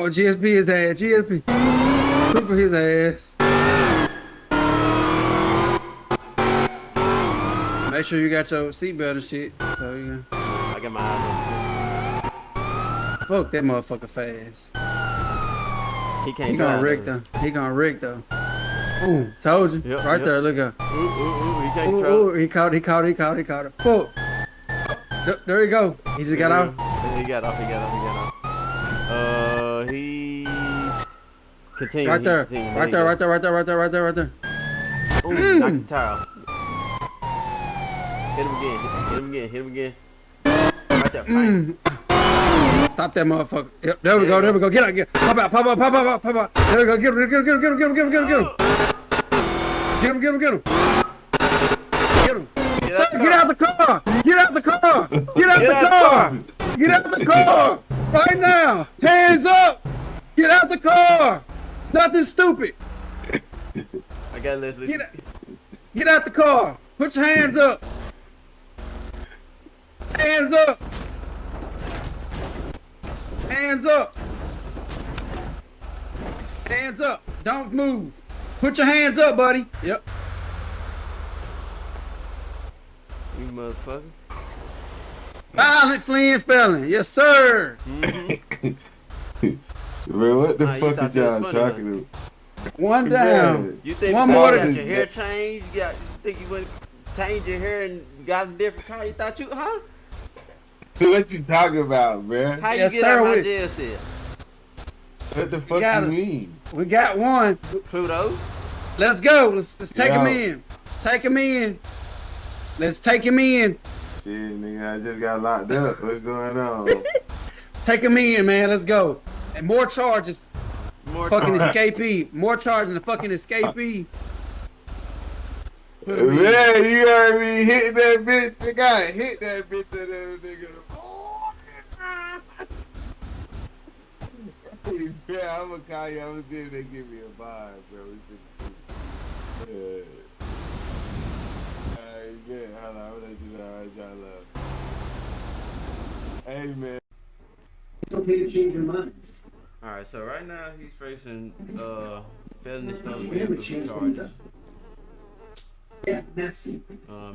GSP his ass. GSP. Cripple his ass. Make sure you got your seatbelt and shit. So you can... I got my eyes on. Fuck that motherfucker fast. He can't He drive. gonna wreck though. He gonna wreck though. Ooh, told you. Yep, Right there, look at. He can't Ooh, control. he caught it. Fuck. There you go. He just got off. He got off. He continue. Right there. Continue. Right there. Ooh, knock the tire off. Hit him again. Right there. Stop that motherfucker. Yep, there we go. Get out. Pop out. There we go. Get him. Get him. Get out the car. Get out the car. Right now. Hands up. Get out the car. Nothing stupid. I got Leslie. Get out the car. Put your hands up. Hands up. Don't move. Put your hands up, buddy. Yep. You motherfucker. Violent fleeing felon. Yes, sir. Man, what the fuck is y'all talking about? One down. You think One you more got to your hair changed? You think you went change your hair and got a different car? You thought you, huh? What you talking about, man? How you Yes, get sir, out my we- jail cell? What the fuck got you it. mean? We got one. Pluto? Let's go. Let's take him Yo. in. Take him in. Let's take him in. Shit, nigga, I just got locked up. What's going on? Take him in, man. Let's go. And more charges. More Fucking charge. escapee. More charges than the fucking escapee. Put him in. Man, you heard me hit that bitch. I gotta hit that bitch at that nigga. Yeah, I'm gonna call you. I'm gonna see if they give me a vibe, bro. Yeah. Alright, man. Hold on. I'm gonna let you know. Alright, y'all love. Hey, man. It's okay to change your mind. Alright, so right now he's facing felony stolen You never vehicle change charges. things up. Yeah, messy.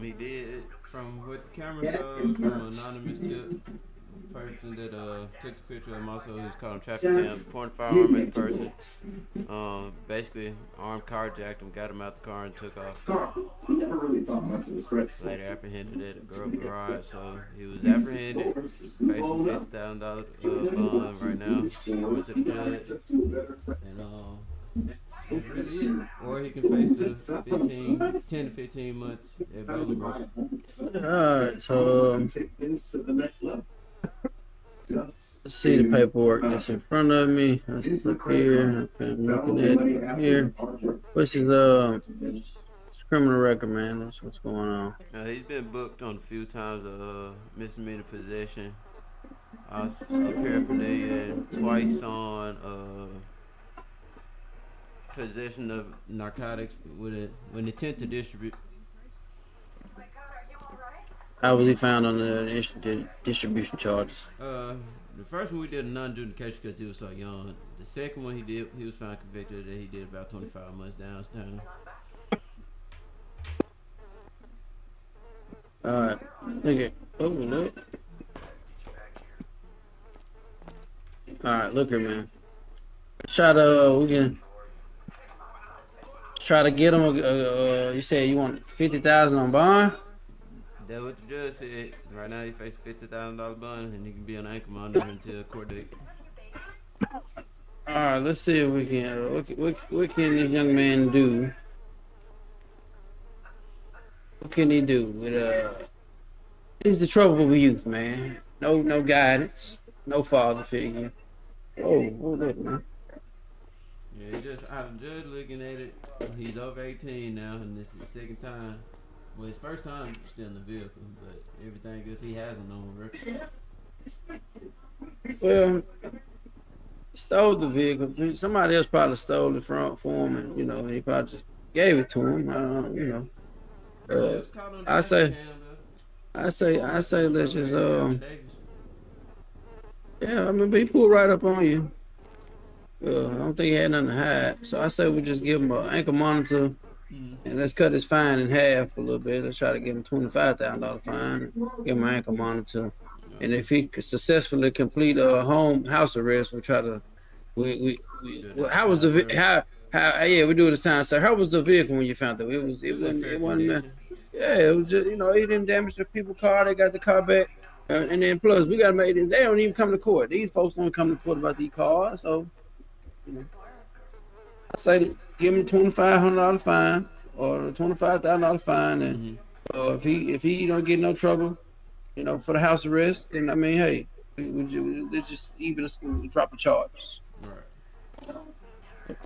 He did from what the camera showed from an anonymous tip person that took the picture of him. Also, he was caught on traffic cam, pointing firearm at the person. Basically armed carjacked him, got him out the car and took off. Carl, we never really thought much of the threats. Later apprehended at a girl garage, so he was apprehended, facing $50,000 bond right now, going to the judge, and that's really it. Or he can face the 10 to 15 months at Bolingbroke. Alright, so Take things to the next level. let's see the paperwork that's in front of me. Let's look here. I'm looking at it here. What's his criminal record, man? That's what's going on. He's been booked on a few times of misdemeanor possession, paraphernalia, and twice on possession of narcotics with an intent to distribute. How was he found on the distribution charges? The first one we did a non-adjudication because he was so young. The second one he was found convicted that he did about 25 months downtown. Alright, look at look. Alright, look here, man. Try to we can try to get him. You said you want 50,000 on bond. That's what the judge said. Right now he faces $50,000 bond and he can be on ankle monitor until court date. Alright, let's see if we can. What can this young man do? What can he do with he's the trouble with youth, man. No guidance, no father figure. Oh, hold up, man. Yeah, he just out of judge looking at it. He's over 18 now, and this is the second time. Well, his first time stealing the vehicle, but everything else he has on record. Well, he stole the vehicle. Somebody else probably stole it for him, and and he probably just gave it to him. I don't know. I say let's just yeah. I mean, he pulled right up on you. I don't think he had nothing to hide. So I say we just give him an ankle monitor and let's cut his fine in half a little bit. Let's try to give him $25,000 fine. Give him an ankle monitor. And if he could successfully complete a home house arrest, we'll try to how was the how yeah, we do it at time. So how was the vehicle when you found it? It wasn't yeah, it was just, he didn't damage the people's car. They got the car back. And then plus we gotta make it. They don't even come to court. These folks don't come to court about these cars. So I say give him $2,500 fine or $25,000 fine, and if he don't get no trouble, for the house arrest, then I mean, hey, let's just even drop the charges. Right.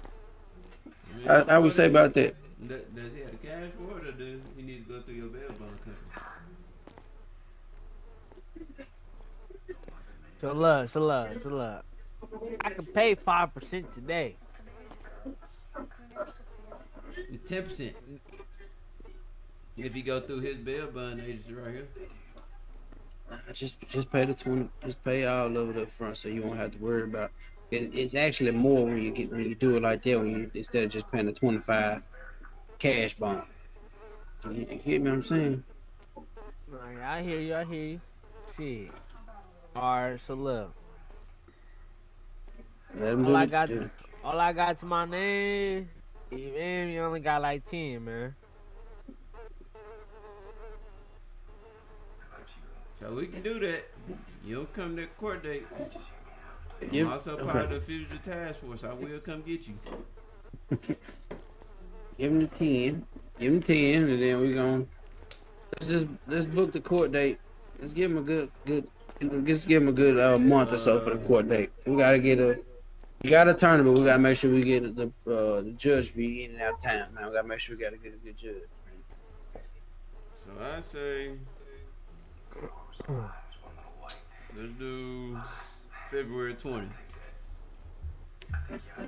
I would say about that. Does he have the cash for it, or do he need to go through your bail bond company? So look. I can pay 5% today. 10%. If you go through his bail bond agency right here. Just pay the 20. Just pay all of it up front, so you won't have to worry about. It's actually more when you do it like that, instead of just paying the 25 cash bond. You hear me? What I'm saying. Right, I hear you. Shit. Alright, so look. Let him do All I got to my name, you only got like 10, man. So we can do that. You'll come to the court date. Yep. I'm also part of the fugitive task force. I will come get you. Give him the 10. Give him 10, and then we're gonna let's book the court date. Let's give him a good just give him a good month or so for the court date. We gotta get you gotta turn it, but we gotta make sure we get the judge be in and out of town, man. We gotta make sure we gotta get a good judge, man. So I say let's do February 20th.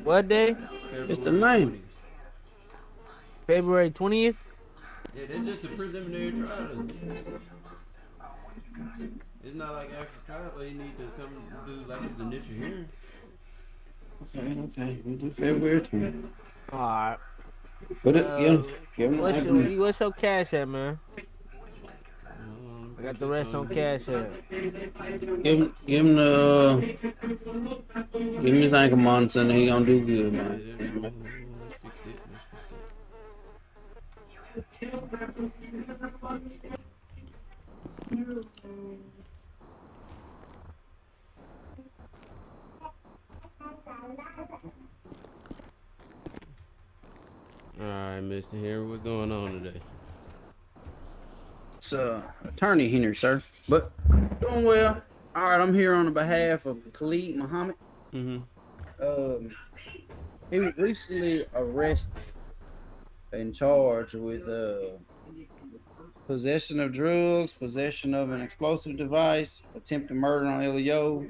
What day? It's the 9th. February 20th? Yeah, that's just a preliminary trial. It's not like actual trial, but he needs to come do like his initial hearing. Okay. We do February 20th. Alright. But give him What's your cash at, man? I got the rest on cash app. Give him his ankle monitor and he gonna do good, man. Alright, Mr. Henry, what's going on today? It's attorney Henry, sir. But doing well. All right, I'm here on the behalf of Khalid Muhammad. He was recently arrested and charged with possession of drugs, possession of an explosive device, attempted murder on LEO,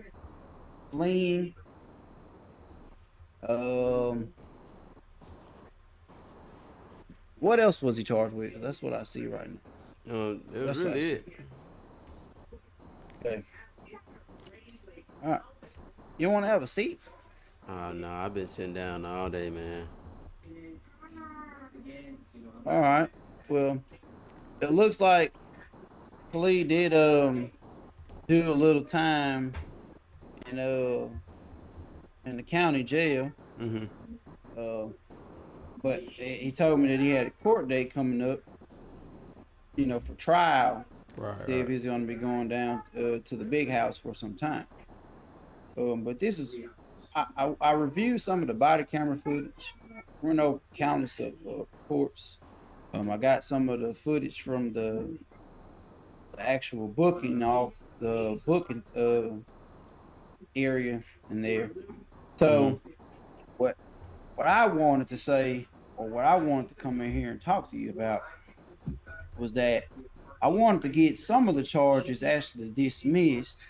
fleeing. What else was he charged with? That's what I see right now. That was really it. Okay. All right. You want to have a seat? Oh, no, I've been sitting down all day, man. All right. Well, it looks like Khalid did do a little time in the county jail. But he told me that he had a court date coming up, for trial. Right. See if he's going to be going down to the big house for some time. But this is, I reviewed some of the body camera footage. Went over countless of courts. I got some of the footage from the actual booking off the booking area in there. So what I wanted to say, or what I wanted to come in here and talk to you about, was that I wanted to get some of the charges actually dismissed.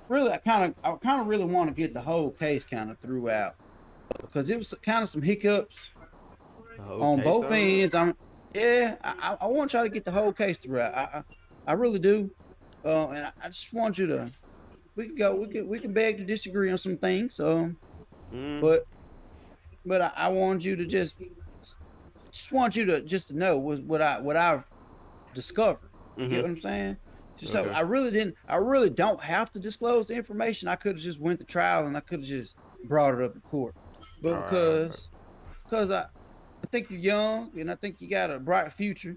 Really, I kind of really want to get the whole case kind of throughout, because it was kind of some hiccups on both ends. I want to try to get the whole case throughout. I really do, and I just want you to we can beg to disagree on some things. Mm, But I want you to just want you to just to know was what I've discovered. You get what mm-hmm. I'm saying? So Okay. I really don't have to disclose the information. I could have just went to trial and I could have just brought it up in court. But All right. because I think you're young and I think you got a bright future.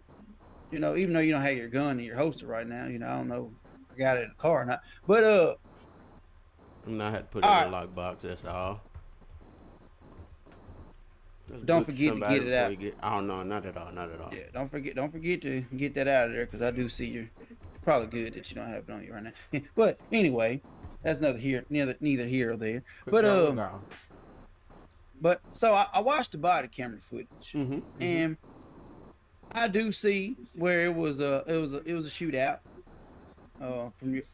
You know, even though you don't have your gun in your holster right now, you know, I don't know if I got it in the car or not. But I'm not had to put it all in a right, lockbox. That's all. Let's don't boot forget to somebody get it before out. you get. Oh no, not at all. Not at all. Yeah, don't forget to get that out of there because I do see you're probably good that you don't have it on you right now. Yeah, but anyway, that's neither here or there. Quick But go, go. so I watched the body camera footage Mm-hmm. Mm-hmm. and I do see where it was a shootout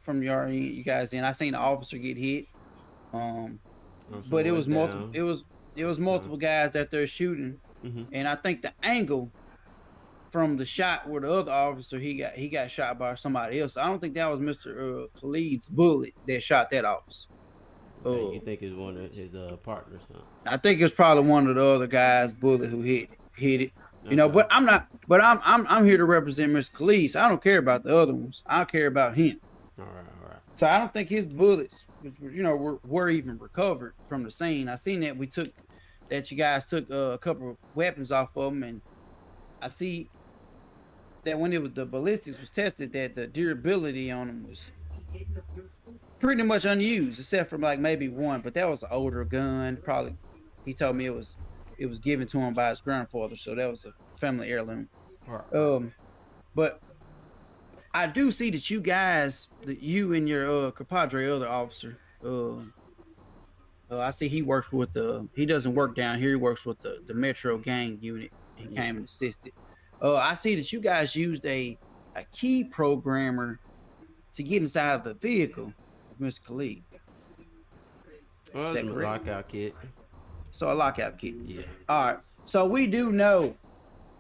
from your end, you guys in. I seen the officer get hit. Um, but it Went was multiple. down. It was multiple guys out there shooting, Mm-hmm. and I think the angle from the shot where the other officer he got shot by somebody else. I don't think that was Mr. Khalid's bullet that shot that officer. Okay, you think it's one of his partners, huh? I think it's probably one of the other guys' bullet who hit it. You know, Okay. but I'm not. But I'm here to represent Mr. Khalid. So I don't care about the other ones. I care about him. All right. All right. So I don't think his bullets, were even recovered from the scene. I seen that you guys took a couple of weapons off of them, and I see that when the ballistics was tested, that the durability on them was pretty much unused, except for like maybe one. But that was an older gun. Probably he told me it was given to him by his grandfather, so that was a family heirloom. All right. But I do see that you and your compadre, other officer, I see he works with he doesn't work down here. He works with the Metro Gang unit. He came and assisted. I see that you guys used a key programmer to get inside the vehicle of Mr. Khalid. Well, Is it's that a correct? lockout kit. So a lockout key. Yeah. All right. So we do know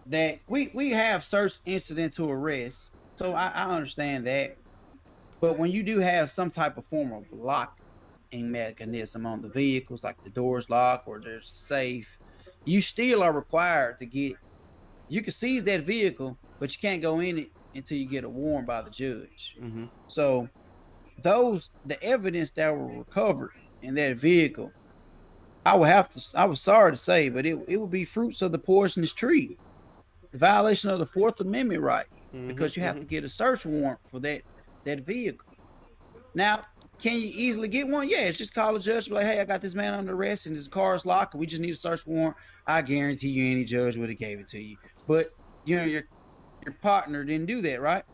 that we have search incident to arrest. So I understand that. But when you do have some type of form of locking mechanism on the vehicles, like the doors lock or there's a safe, you still are required to you can seize that vehicle, but you can't go in it until you get a warrant by the judge. Mm-hmm. So the evidence that were recovered in that vehicle, I was sorry to say, but it would be fruits of the poisonous tree, the violation of the Fourth Amendment right, because you have to get a search warrant for that vehicle. Now, can you easily get one? Yeah, it's just call a judge, be like, hey, I got this man under arrest and his car is locked, and we just need a search warrant. I guarantee you any judge would have gave it to you. But your partner didn't do that, right?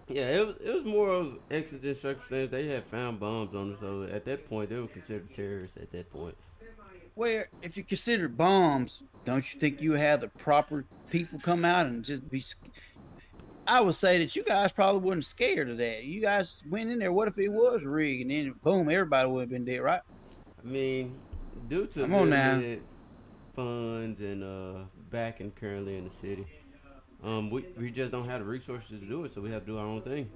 Yeah, it was more of exigent circumstance. They had found bombs on them, so at that point they were considered terrorists. At that point, Where if you consider bombs, don't you think you have the proper people come out and just be? I would say that you guys probably wasn't scared of that. You guys went in there. What if it was rigged and then boom, everybody would have been dead, right? I mean, due to Come on now. limited funds and backing currently in the city, we just don't have the resources to do it, so we have to do our own thing.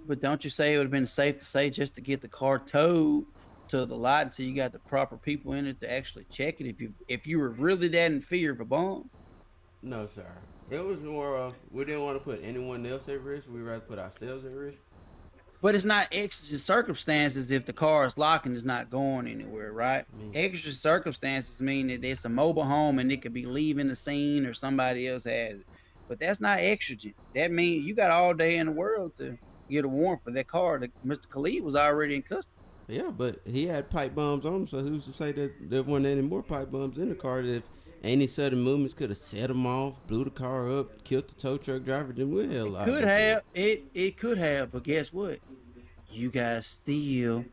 But don't you say it would have been safe to say just to get the car towed to the lot until you got the proper people in it to actually check it if you were really that in fear of a bomb? No, sir. It was more of we didn't want to put anyone else at risk. We rather put ourselves at risk. But it's not exigent circumstances if the car is locked and it's not going anywhere, right? Extra circumstances mean that it's a mobile home and it could be leaving the scene or somebody else has it. But that's not exigent. That means you got all day in the world to get a warrant for that car. That Mr. Khalid was already in custody. Yeah, but he had pipe bombs on him, so who's to say that there weren't any more pipe bombs in the car? That if any sudden movements could have set him off, blew the car up, killed the tow truck driver, then we're hell alive. It could have, but guess what? You guys still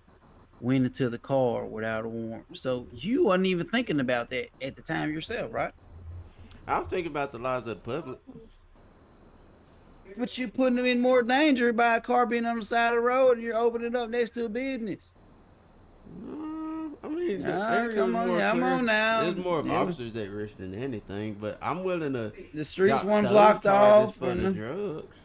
went into the car without a warrant. So you wasn't even thinking about that at the time yourself, right? I was thinking about the lives of the public. But you're putting them in more danger by a car being on the side of the road and you're opening it up next to a business. I mean, come on now. There's more of officers at risk than anything, but I'm willing to. The streets drop one those blocked charges off for the drugs.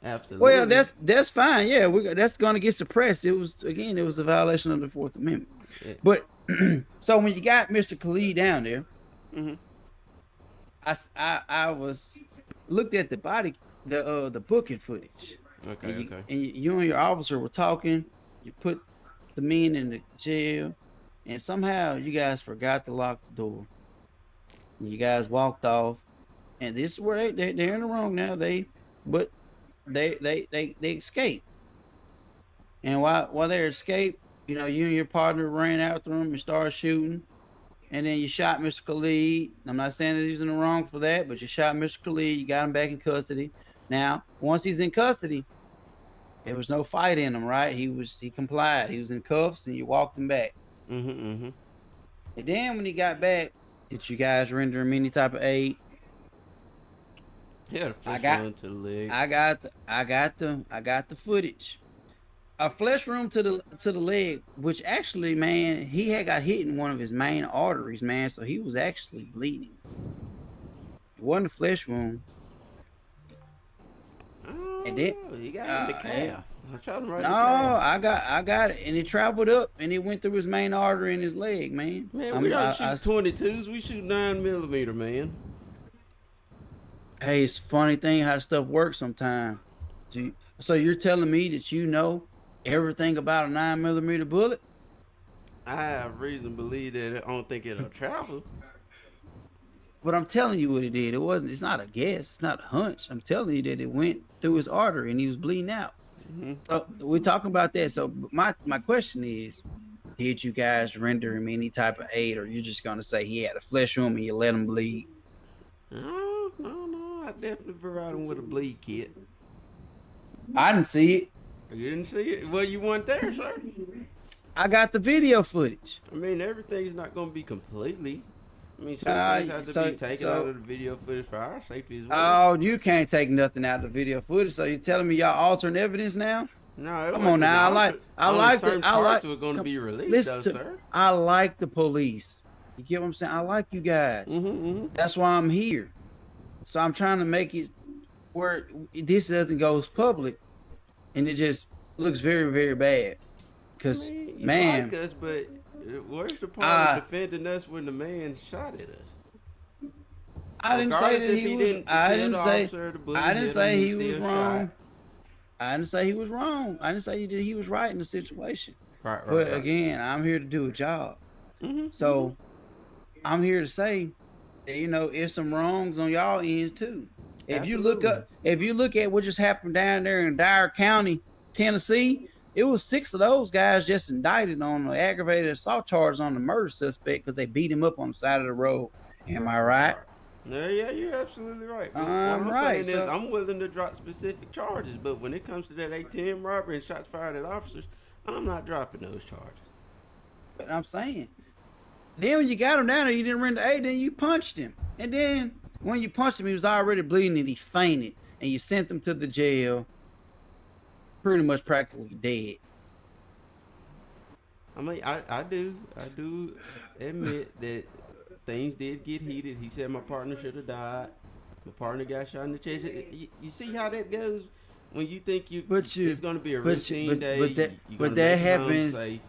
Absolutely. that's fine. Yeah, that's gonna get suppressed. It was a violation of the Fourth Amendment. Yeah. But so when you got Mr. Khalid down there, Mhm. I was looked at the booking footage, and Okay. Okay. you and your officer were talking. You put the men in the jail, and somehow you guys forgot to lock the door. And you guys walked off, and this is where they're in the wrong now. But they escaped, and while they escaped, you and your partner ran after them and started shooting. And then you shot Mr. Khalid. I'm not saying that he's in the wrong for that, but you shot Mr. Khalid. You got him back in custody. Now, once he's in custody, there was no fight in him, right? He complied. He was in cuffs, and you walked him back. Mhm. Mhm. And then when he got back, did you guys render him any type of aid? He had a I flesh got, wound to the leg. I got the footage. A flesh wound to the leg, which actually, man, he had got hit in one of his main arteries, man. So he was actually bleeding. It wasn't a flesh wound. And then He got hit in the calf. I tried him right in no, the calf. I got it, and it traveled up, and it went through his main artery in his leg, man. Man, we don't shoot 22s. We shoot 9mm, man. Hey, it's a funny thing how stuff works sometimes. So you're telling me that you know everything about a 9mm bullet? I have reason to believe that I don't think it'll travel. But I'm telling you what it did. It's not a guess. It's not a hunch. I'm telling you that it went through his artery and he was bleeding out. Mm-hmm. So we're talking about that. So my question is, did you guys render him any type of aid, or you're just gonna say he had a flesh wound and you let him bleed? No. I definitely provide him with a bleed kit. I didn't see it. You didn't see it? Well, you weren't there, sir. I got the video footage. I mean, everything's not going to be completely. I mean, some things have to be taken out of the video footage for our safety as well. Oh, you can't take nothing out of the video footage. So you're telling me y'all altering evidence now? No, come on now. I like certain parts are going to be released, though, sir. I like the police. You get what I'm saying? I like you guys. Mm-hmm. That's why I'm here. So I'm trying to make it where this doesn't go public, and it just looks very, very bad. Because, man, like us, but where's the part of defending us when the man shot at us? I didn't say that he was. I didn't say he was wrong. I didn't say he was wrong. I didn't say he was right in the situation. Right. But again, I'm here to do a job. Mm-hmm. So I'm here to say that, there's some wrongs on y'all ends too. If you look at what just happened down there in Dyer County, Tennessee, it was 6 of those guys just indicted on the aggravated assault charges on the murder suspect because they beat him up on the side of the road. Am I right? Yeah, you're absolutely right. But I'm right. Saying is, I'm willing to drop specific charges, but when it comes to that ATM robbery and shots fired at officers, I'm not dropping those charges. But I'm saying, then when you got him down there, you didn't render aid, then you punched him. And then when you punched him, he was already bleeding and he fainted. And you sent him to the jail, pretty much practically dead. I mean, I do admit that things did get heated. He said my partner should have died. My partner got shot in the chest. You see how that goes when you think it's going to be a routine day. But that happens.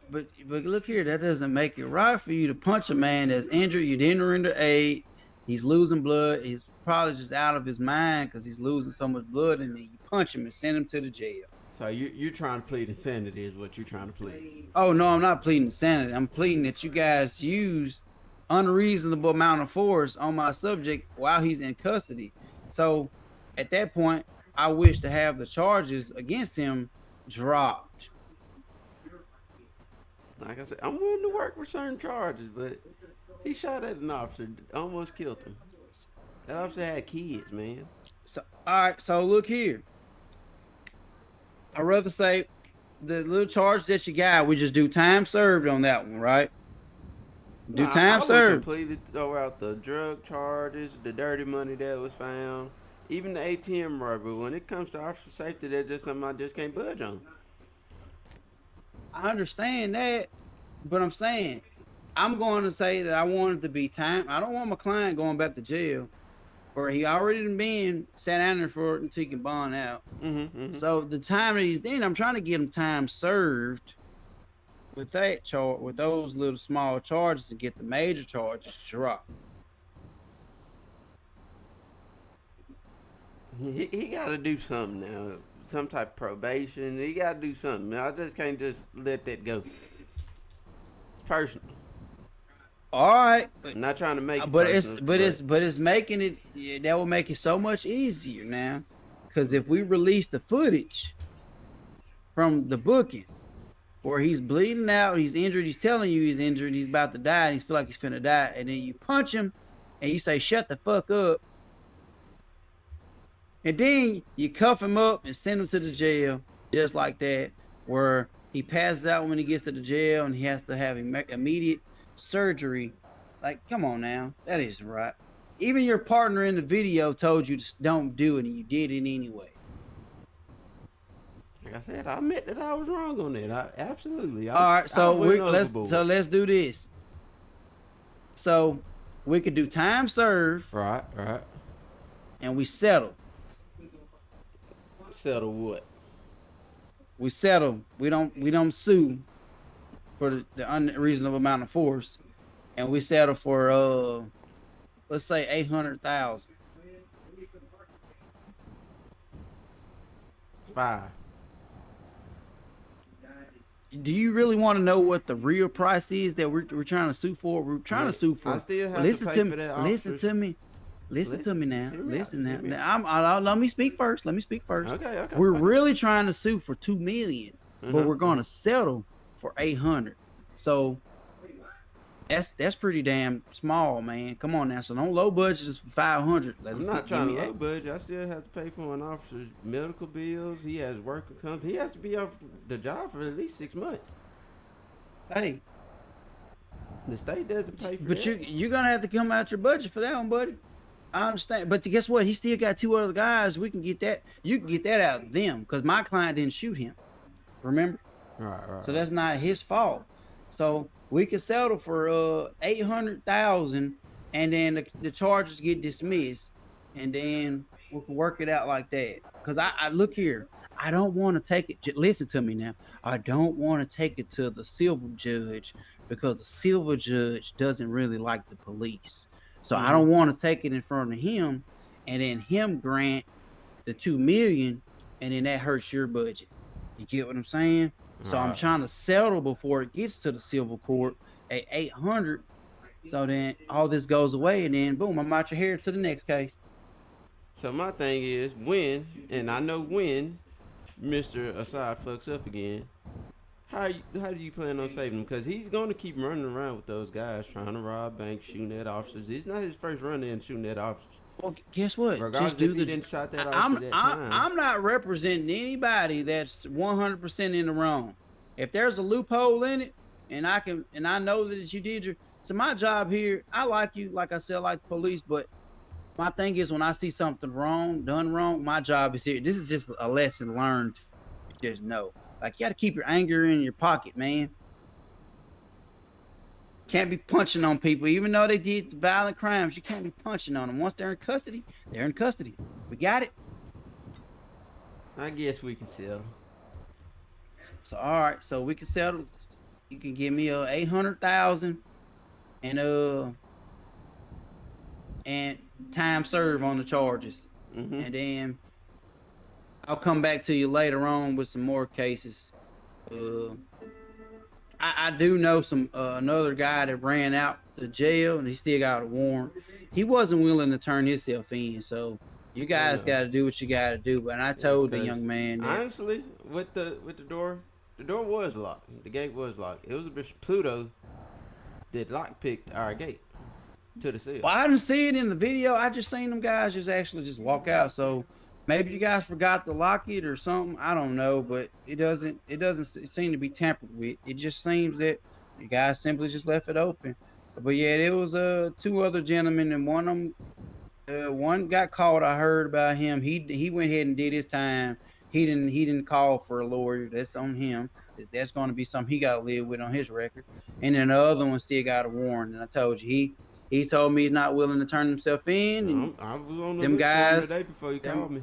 But look here, that doesn't make it right for you to punch a man that's injured. You didn't render aid. He's losing blood. He's probably just out of his mind because he's losing so much blood, and then you punch him and send him to the jail. So you're trying to plead insanity is what you're trying to plead. Oh, no, I'm not pleading insanity. I'm pleading that you guys used unreasonable amount of force on my subject while he's in custody. So at that point, I wish to have the charges against him dropped. Like I said, I'm willing to work for certain charges, but he shot at an officer, almost killed him. That officer had kids, man. So, all right, so look here. I'd rather say the little charge that you got, we just do time served on that one, right? Time served. Completely throw out the drug charges, the dirty money that was found, even the ATM robbery. When it comes to officer safety, that's just something I just can't budge on. I understand that, but I'm saying I'm going to say that I want it to be time. I don't want my client going back to jail or he already done been sat down there for it until he can bond out. So the time that he's in, I'm trying to get him time served with that charge, with those little small charges, to get the major charges dropped. He got to do something now. Some type of probation. He got to do something. I just can't just let that go. It's personal. All right, I'm not trying to make it but personal, it's making it. Yeah, that will make it so much easier now, because if we release the footage from the booking where he's bleeding out, he's injured, he's telling you he's injured, he's about to die, and he feel like he's finna die, and then you punch him and you say shut the fuck up, and then you cuff him up and send him to the jail just like that, where he passes out when he gets to the jail and he has to have immediate surgery. Like, come on now, that isn't right. Even your partner in the video told you to don't do it, and you did it anyway. like I said, I admit that I was wrong on that. Absolutely. All right, so let's do this. So we could do time served. Right. And we settle. Settle what? We settle. We don't sue for the unreasonable amount of force, and we settle for let's say 800,000. 5. Do you really want to know what the real price is that we're trying to sue for? We're trying to sue for. I still have to pay for that. Listen to me. Listen to me now. Listen now. Let me speak first. Okay. We're really trying to sue for $2 million, but we're going to settle for 800. So that's pretty damn small, man. Come on now. So don't low budget is for 500. I'm not trying to low budget. I still have to pay for an officer's medical bills. He has work income. He has to be off the job for at least 6 months. Hey, the state doesn't pay for but that. you're gonna have to come out your budget for that one, buddy. I understand, but guess what? He still got 2 other guys. We can get that. You can get that out of them because my client didn't shoot him. Remember? Right. So that's not his fault. So we can settle for 800,000, and then the charges get dismissed, and then we can work it out like that. Because I look here. I don't want to take it. Listen to me now. I don't want to take it to the civil judge because the civil judge doesn't really like the police. So I don't want to take it in front of him and then him grant the 2 million, and then that hurts your budget. You get what I'm saying? So I'm trying to settle before it gets to the civil court at 800. So then all this goes away, and then boom, I'm out your hair to the next case. So my thing is when, and I know when Mr. Assad fucks up again, how do you plan on saving him? Because he's going to keep running around with those guys trying to rob banks, shooting at officers. It's not his first run in shooting at officers. Well, guess what? Regardless Just do if he didn't shot that officer I'm, that time. I'm not representing anybody that's 100% in the wrong. If there's a loophole in it, and I know that you did your, so my job here, I like you, like I said, I like police, but my thing is when I see something done wrong, my job is here. This is just a lesson learned. Just know. Like, you got to keep your anger in your pocket, man. Can't be punching on people, even though they did violent crimes. You can't be punching on them. Once they're in custody, they're in custody. We got it. I guess we can settle. So all right, so we can settle. You can give me 800,000 and time served on the charges, and then I'll come back to you later on with some more cases. I do know some another guy that ran out the jail and he still got a warrant. He wasn't willing to turn himself in, so you guys got to do what you got to do. But I told the young man that, honestly, with the door was locked. The gate was locked. It was a Mr. Pluto that lockpicked our gate to the cell. well, I didn't see it in the video. I just seen them guys just walk out. So maybe you guys forgot to lock it or something. I don't know, but it doesn't seem to be tampered with. It just seems that you guys simply just left it open. But yeah, there was 2 other gentlemen, and one of them, one got caught. I heard about him. He went ahead and did his time. He didn't call for a lawyer. That's on him. That's going to be something he got to live with on his record. And then the other one still got a warrant. And I told you He told me he's not willing to turn himself in, and I was on the them look for him guys, today before he them called me.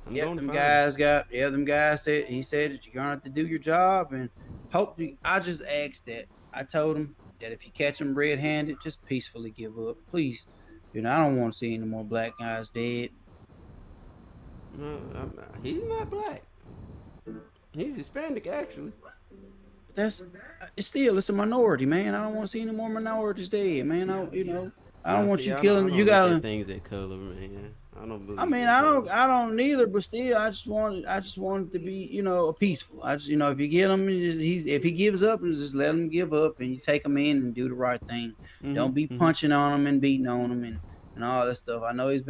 I'm yep, going to them find him. guys got them guys said he said that you're gonna have to do your job and hope. I just asked that. I told him that if you catch him red-handed, just peacefully give up, please. I don't want to see any more black guys dead. No, he's not black. He's Hispanic, actually. But it's a minority, man. I don't want to see any more minorities dead, man. I don't Nah, want see, you I don't, killing. I You don't look at gotta. things that color, man. I don't I believe mean, in I color. don't, I don't neither, but still, I just want it to be, a peaceful. If you get him, if he gives up, just let him give up, and you take him in and do the right thing. Don't be Mm-hmm. punching on him and beating on him and all that stuff. I know he's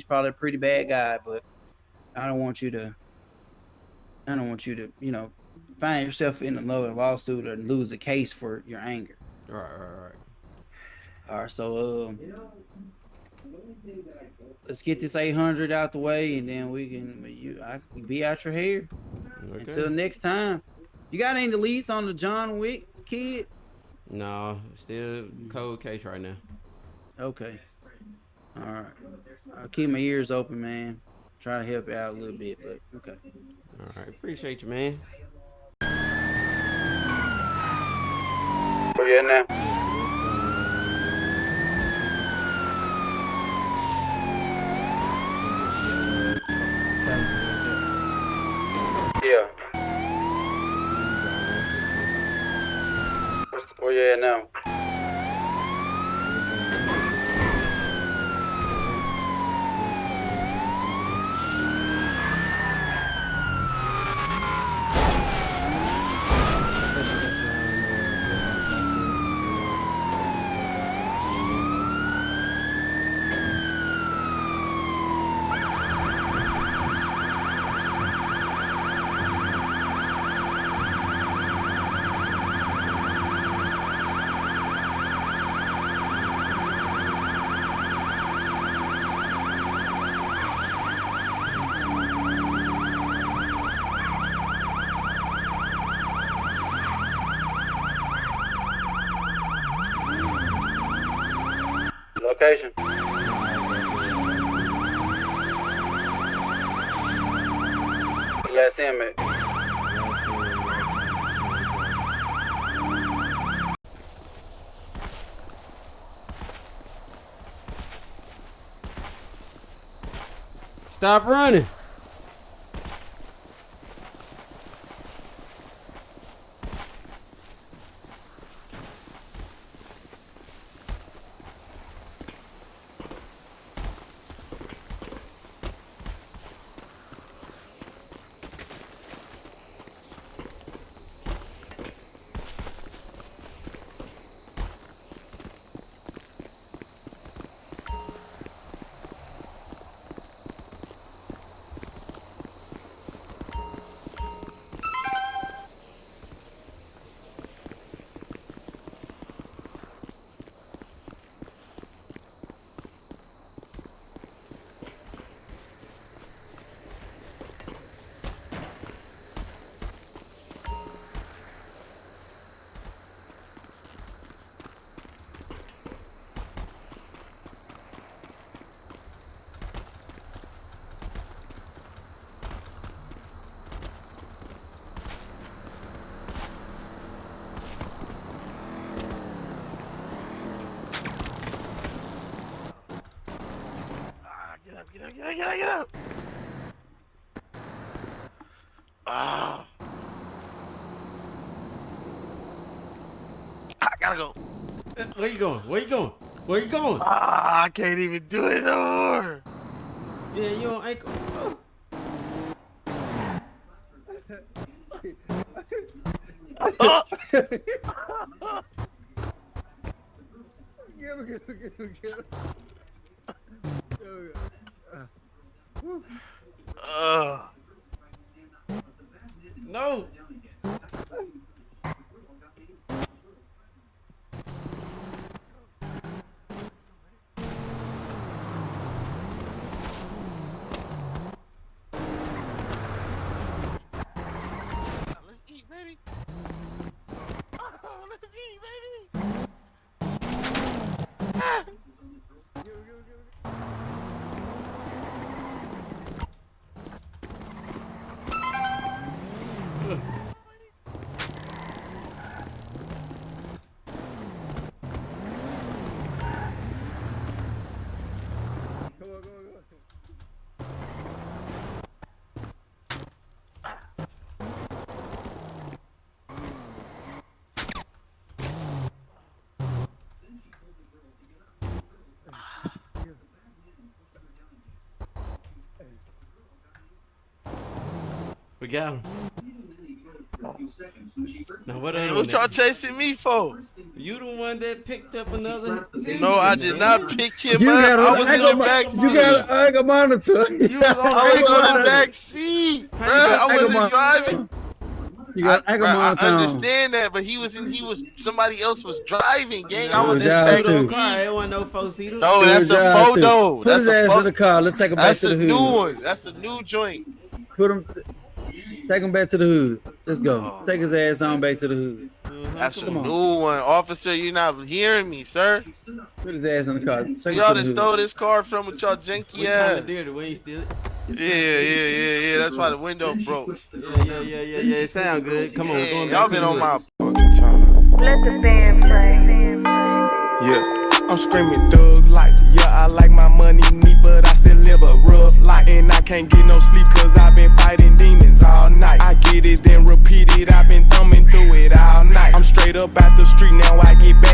probably a pretty bad guy, but I don't want you to, find yourself in another lawsuit or lose a case for your anger. Right. All right, so let's get this 800 out the way, and then I can be out your hair. Okay. Until next time, you got any deletes on the John Wick kid? No, still cold case right now. Okay, all right. I'll keep my ears open, man. Try to help you out a little bit, but okay. All right, appreciate you, man. Oh yeah, now. Yeah. Where you at now? Location. Last inmate. Stop running. Get up. Ah. I gotta go. Where you going? Where you going? Where you going? Ah, I can't even do it no more. Yeah, you on ankle. Oh. Get him. No. Let's eat, baby. Let's eat, baby. We got him. Now what Man, other what one? y'all chasing me for? You the one that picked up another. No, I did not man. pick him You up. got I was in the an back You seat. got an anger monitor. You was on I was anger on the monitor. back seat, bro. How you got I anger wasn't monitor? driving. You got anger I monitor on. understand that, but he was somebody else was driving, gang. I No, was Good in the job, back too. car. seat. It wasn't no four-seater. No, Good that's a job, too. photo. Put That's his a ass in the car. Let's take him back That's to a the new hood. one. That's a new joint. Put him. Take him back to the hood. Let's go. Take his ass on back to the hood. That's a Come on. new one, officer. You're not hearing me, sir. Put his ass in the car. So Take y'all him done to the stole hood. this car from with y'all janky We ass. commandeered it. We ain't steal it. Yeah. That's why the window broke. Yeah. It sound good. Come on, we're going back Y'all to been the on my. hood. Let the band play. Yeah, I'm screaming thug life. Yeah, I like my money neat, but I still live a rough life. And I can't get no sleep cause I've been fighting demons all night. I get it, then repeat it, I've been thumbing through it all night. I'm straight up out the street, now I get back